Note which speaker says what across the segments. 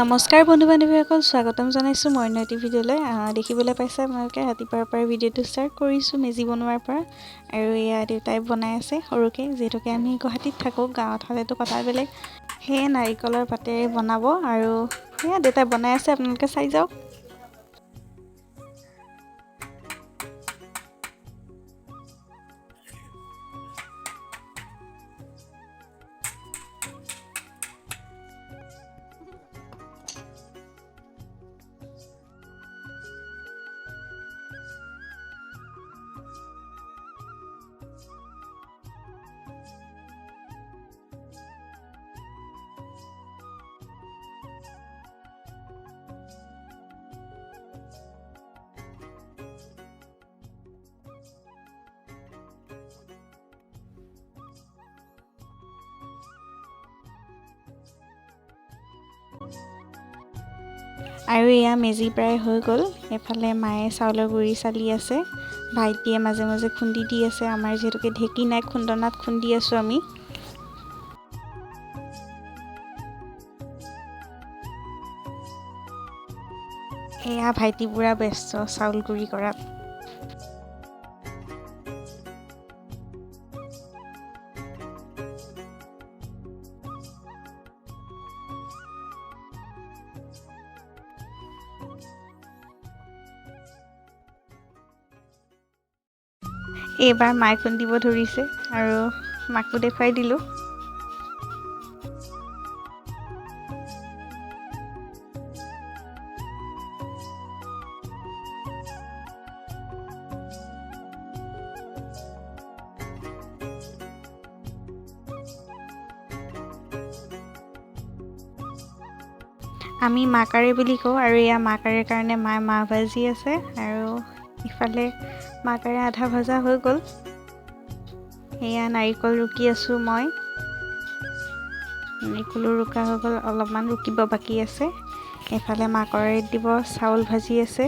Speaker 1: নমস্কাৰ বন্ধু বান্ধৱীসকল, স্বাগতম জনাইছোঁ মই অন্য এটি ভিডিঅ'লৈ। দেখিবলৈ পাইছে আপোনালোকে ৰাতিপুৱাৰ পৰা ভিডিঅ'টো ষ্টাৰ্ট কৰিছোঁ মেজি বনোৱাৰ পৰা। আৰু এয়া দেউতাই বনাই আছে সৰুকৈ, যিহেতুকে আমি গুৱাহাটীত থাকোঁ, গাঁৱত হ'লেতো কথা বেলেগ। সেয়ে নাৰিকলৰ পাতেৰে বনাব আৰু সেয়া দেউতাই বনাই আছে, আপোনালোকে চাই যাওক। আৰু এয়া মেজি প্ৰায় হৈ গ'ল। এফালে মায়ে চাউলৰ গুড়ি চালি আছে, ভাইটিয়ে মাজে মাজে খুন্দি দি আছে। আমাৰ যিহেতুকে ঢেঁকী নাই, খুন্দনাত খুন্দি আছোঁ আমি। এয়া ভাইটি পুৰা ব্যস্ত চাউল গুড়ি কৰাত। এইবাৰ মায়ে খুন্দিব ধৰিছে আৰু মাকো দেখুৱাই দিলোঁ। আমি মাকাৰে বুলি কওঁ আৰু এয়া মাকাৰে কাৰণে মায়ে মাহ ভাজি আছে আৰু ইফালে মাকাৰে আধা ভজা হৈ গ'ল। এয়া নাৰিকল ৰুকি আছোঁ মই। নাৰিকলো ৰুকা হৈ গ'ল, অলপমান ৰুকিব বাকী আছে। এফালে মাকাৰেত দিব চাউল ভাজি আছে।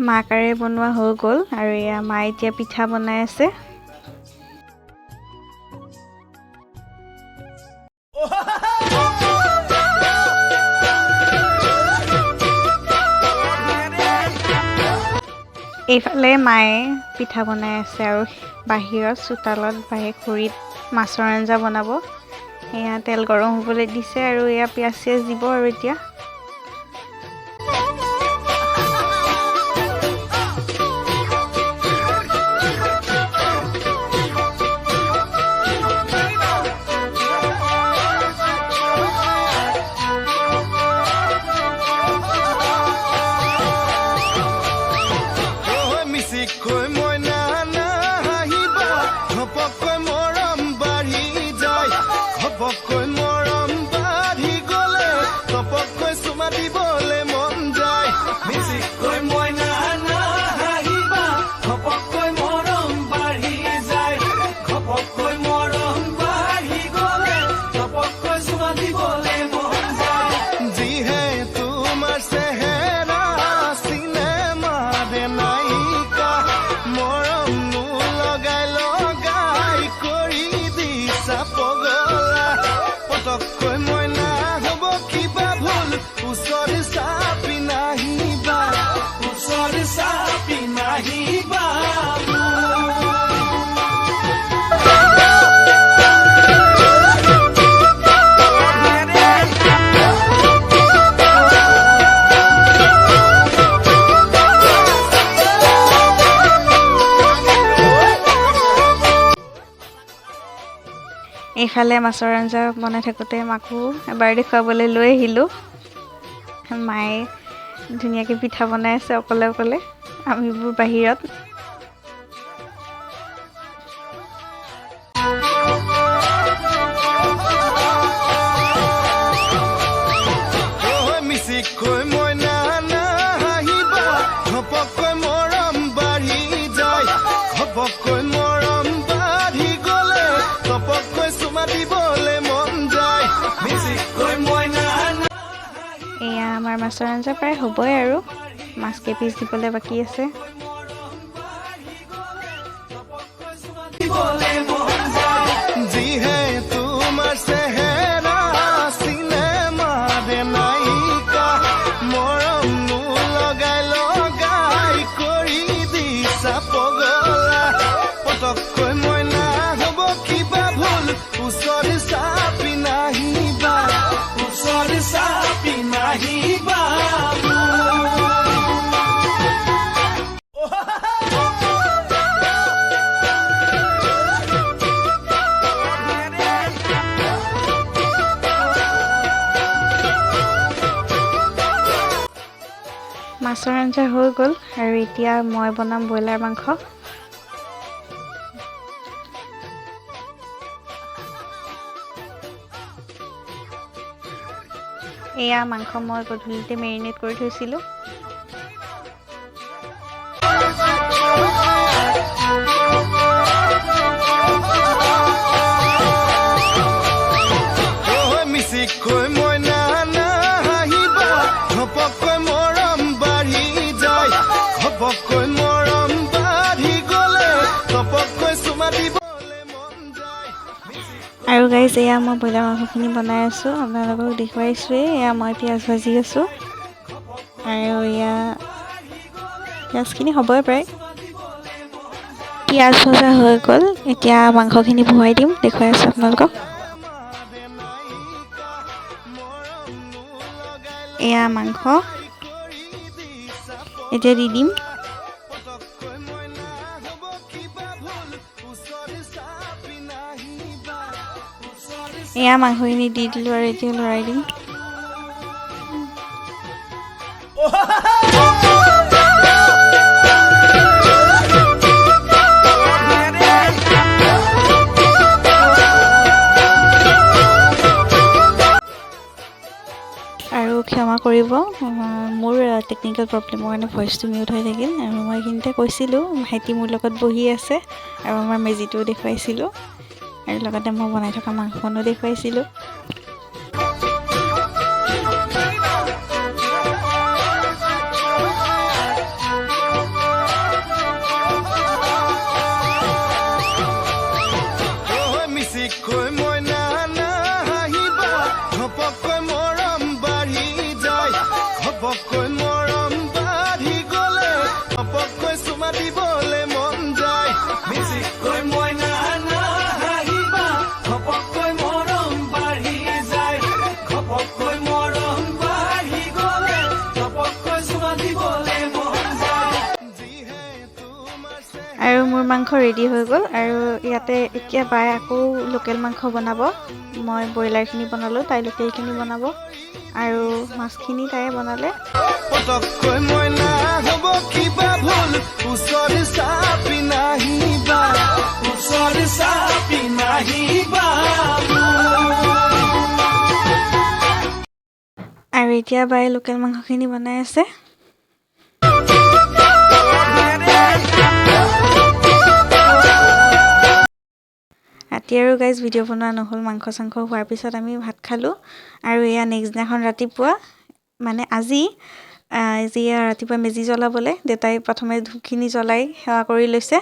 Speaker 1: মাকাৰে বনোৱা হৈ গ'ল আৰু এয়া মায়ে এতিয়া পিঠা বনাই আছে। এইফালে মায়ে পিঠা বনাই আছে আৰু বাহিৰত চোতালত বাহিৰ খৰিত মাছৰ আঞ্জা বনাব। এয়া তেল গৰম হ'বলৈ দিছে আৰু এয়া পিঁয়াজ চিয়াজ দিব আৰু এতিয়া। এইফালে মাছৰ আঞ্জা বনাই থাকোঁতে মাকো এবাৰ দেখুৱাবলৈ লৈ আহিলোঁ। মায়ে ধুনীয়াকৈ পিঠা বনাই আছে অকলে অকলে, আমিবোৰ বাহিৰত। এয়া আমাৰ মাছৰ আঞ্জা প্ৰায় হ'বই আৰু মাছকে পিচ দিবলৈ বাকী আছে। মাছৰ আঞ্জা হৈ গ'ল আৰু এতিয়া মই বনাম ব্ৰইলাৰ মাংস। এয়া মাংস মই গধূলিতে মেৰিনেট কৰি থৈছিলোঁ। আৰু গাইজ এয়া মই ব্ৰইলাৰ মাংসখিনি বনাই আছোঁ, আপোনালোকক দেখুৱাইছোঁৱেই। এয়া মই পিঁয়াজ ভাজি আছোঁ আৰু এয়া পিঁয়াজখিনি হ'বই প্ৰায়। পিঁয়াজ ভজা হৈ গ'ল, এতিয়া মাংসখিনি ভৰাই দিম, দেখুৱাই আছোঁ আপোনালোকক। এয়া মাংস এতিয়া দি দিম। এয়া মাংসখিনি দি দিলোঁ আৰু এতিয়া লৰাই দিম। আৰু ক্ষমা কৰিব, মোৰ টেকনিকেল প্ৰব্লেমৰ কাৰণে ভইচটো মিউট হৈ থাকিল আৰু মই এইখিনিতে কৈছিলোঁ ভাইটি মোৰ লগত বহি আছে আৰু আমাৰ মেজিটোও দেখুৱাইছিলোঁ আৰু লগতে মই বনাই থকা মাংসকণো দেখুৱাইছিলোঁ। আৰু মোৰ মাংস ৰেডি হৈ গ'ল আৰু ইয়াতে এতিয়া বাই আকৌ লোকেল মাংস বনাব। মই ব্ৰইলাৰখিনি বনালোঁ, তাই লোকেলখিনি বনাব আৰু মাছখিনি তাই বনালে। আৰু এতিয়া বাই লোকেল মাংসখিনি বনাই আছে। ৰাতি আৰু গাইজ ভিডিঅ' বনোৱা নহ'ল, মাংস চাংস হোৱাৰ পিছত আমি ভাত খালোঁ আৰু এয়া নেক্সট দিনাখন ৰাতিপুৱা মানে আজি ৰাতিপুৱা মেজি জ্বলাবলৈ দেউতাই প্ৰথমে ধূপখিনি জ্বলাই সেৱা কৰি লৈছে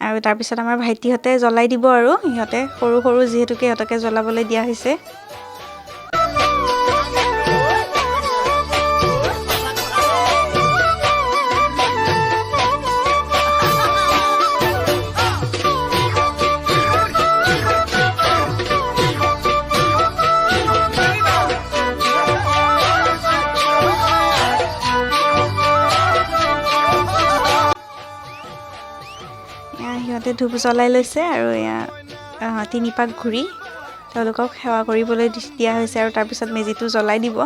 Speaker 1: আৰু তাৰপিছত আমাৰ ভাইটিহঁতে জ্বলাই দিব আৰু সিহঁতে সৰু সৰু যিহেতুকে সিহঁতকে জ্বলাবলৈ দিয়া হৈছে। সিহঁতে ধূপ জ্বলাই লৈছে আৰু এয়া 3 পাক ঘূৰি তেওঁলোকক সেৱা কৰিবলৈ দিয়া হৈছে আৰু তাৰপিছত মেজিটো জ্বলাই দিব।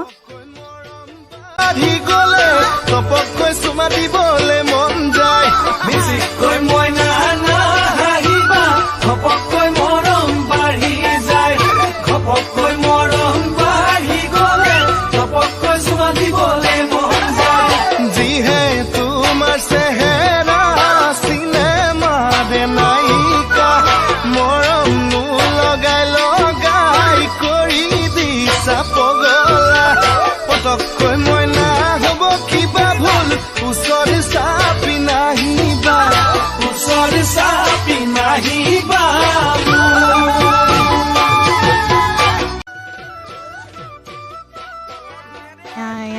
Speaker 2: পগলা পতককৈ মই না হ'ব কিবা ভুল उसर सापी नाही बा उसर सापी नाही बाबू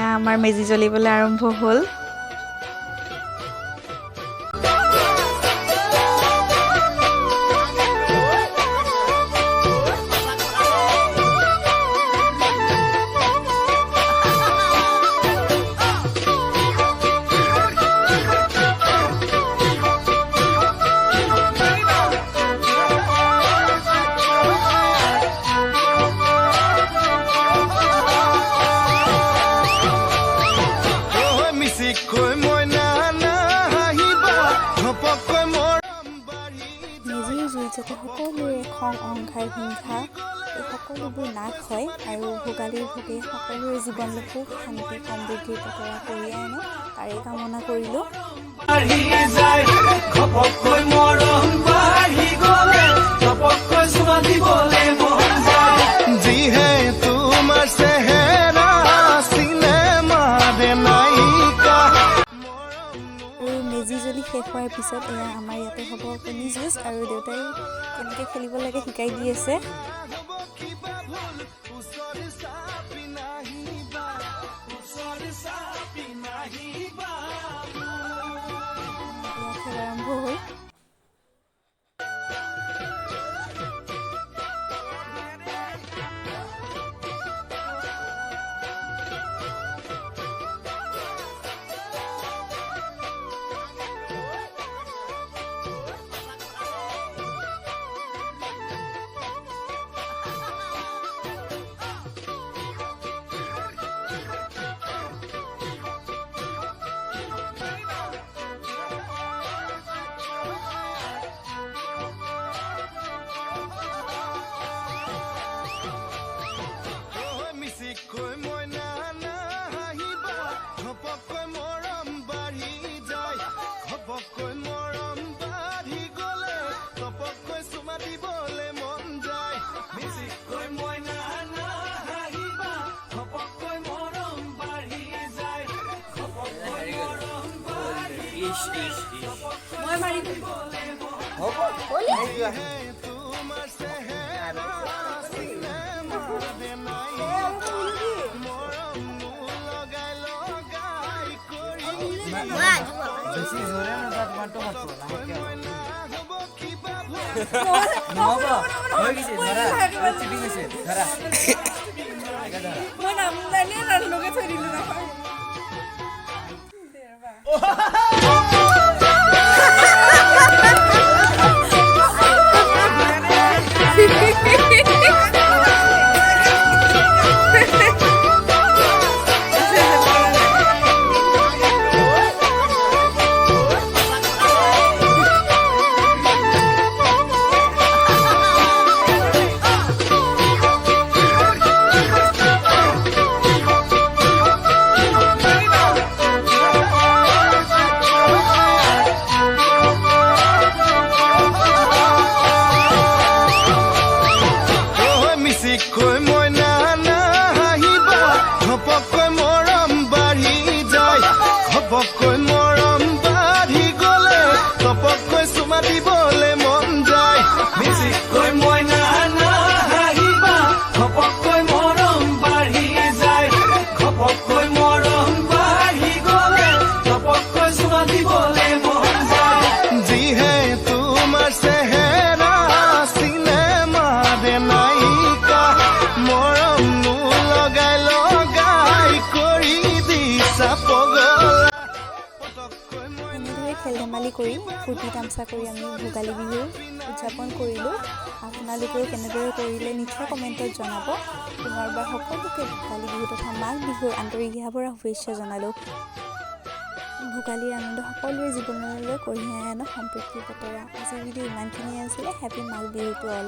Speaker 1: আমাৰ মেজি জ্বলিবলৈ আৰম্ভ হ'ল যাতে সকলোৰে খং অহংকাৰ হিংসা এই সকলোবোৰ নাশ হয় আৰু ভোগালীৰ ভোগে সকলোৰে জীৱনলৈ সুখ শান্তি সমৃদ্ধিৰ পতৰা কঢ়িয়াই আনে তাৰে কামনা কৰিলোঁ মেজি জ্বলি শেষ হোৱাৰ পিছত এয়া আমাৰ ইয়াতে হ'ব কণী যুঁজ আৰু দেউতাই কেনেকৈ খেলিব লাগে শিকাই দি আছে খেল আৰম্ভ হ'ল মই মাৰি হ'ব বেছি জোৰে তোমাৰটো মাতটো নহ'ব হৈ গৈছে ধৰা চিপি গৈছে ধৰা মই নাম জানি লগে থৈ দিলোঁ নহয় খেল ধেমালি কৰি ফূৰ্তি তামচা কৰি আমি ভোগালী বিহু উদযাপন কৰিলোঁ আপোনালোকেও কেনেদৰে কৰিলে নিশ্চয় কমেণ্টত জনাব পুনৰবাৰ সকলোকে ভোগালী বিহু তথা মাঘ বিহুৰ আন্তৰিক ভৰা শুভেচ্ছা জনালোঁ ভোগালীৰ আনন্দ সকলোৰে জীৱনলৈ কঢ়িয়াই আনক সম্প্ৰীতিৰ বতৰা আজিৰ ভিডিঅ' ইমানখিনিয়ে আছিলে happy Magh Bihu to all